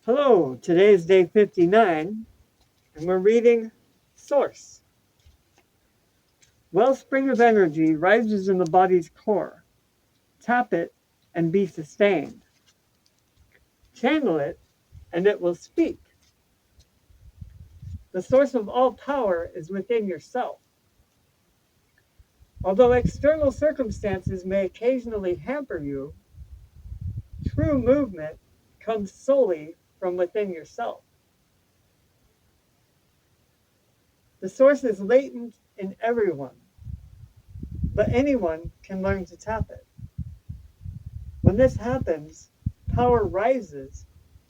Hello, today is day 59, and we're reading Source. Wellspring of energy rises in the body's core. Tap it and be sustained. Channel it and it will speak. The source of all power is within yourself. Although external circumstances may occasionally hamper you, true movement comes solely from within yourself. The source is latent in everyone, but anyone can learn to tap it. When this happens, power rises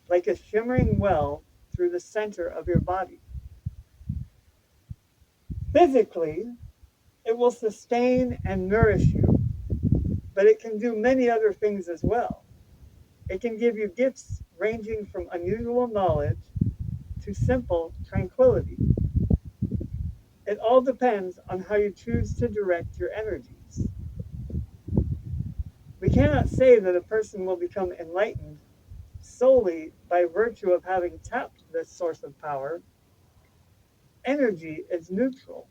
like a shimmering well through the center of your body. Physically, it will sustain and nourish you, but it can do many other things as well. It can give you gifts ranging from unusual knowledge to simple tranquility. It all depends on how you choose to direct your energies. We cannot say that a person will become enlightened solely by virtue of having tapped this source of power. Energy is neutral.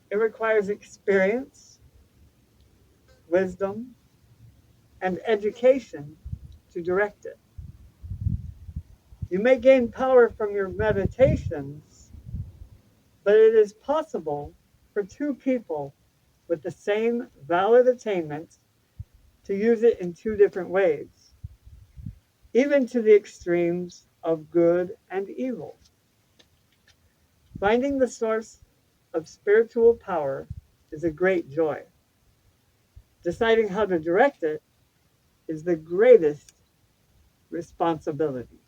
It requires experience, wisdom, and education to direct it. You may gain power from your meditations, but it is possible for two people with the same valid attainment to use it in two different ways, even to the extremes of good and evil. Finding the source of spiritual power is a great joy. Deciding how to direct it is the greatest responsibility.